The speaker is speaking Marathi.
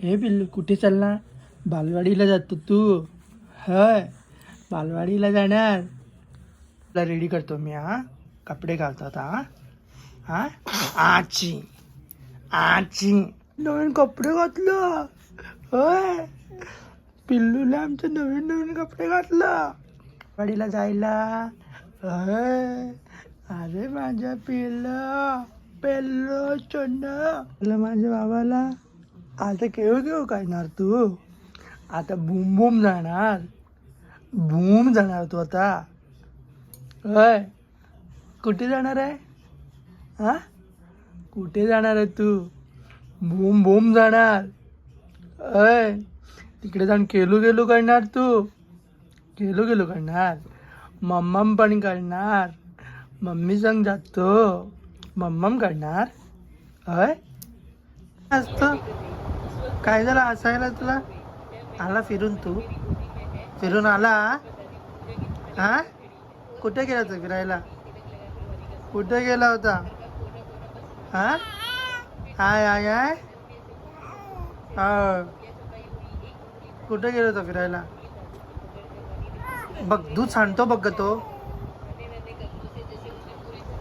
हे पिल्लू कुठे चालला? बालवाडीला जातो तू? होय, बालवाडीला जाणार. तुला रेडी करतो मी. हा, कपडे घालतो आता. हा हा, आची आची नवीन कपडे घातलं. होय, पिल्लूला आमच्या नवीन नवीन कपडे घातलं बालवाडीला जायला. होय, अरे माझ्या पिल्लू पिल्लू चोंड माझ्या बाबाला. आता केव केव करणार तू? आता बूम बूम जाणार. बूम जाणार तू आता. होय, कुठे जाणार आहे? हा, कुठे जाणार आहे तू? बूम बूम जाणार. होय, तिकडे जाऊन केलू केलू करणार तू. केलू केलू करणार. मम्मम पण करणार. मम्मी संग जातो. मम्मम करणार. होय, असतो. काय झालं हसायला तुला? आला फिरून तू? फिरून आला? हा, कुठे गेला तू फिरायला? कुठे गेला होता? हा, हाय हाय हाय. हा, कुठे गेला होता फिरायला? बघ दूध सांडतो बघ ग तो.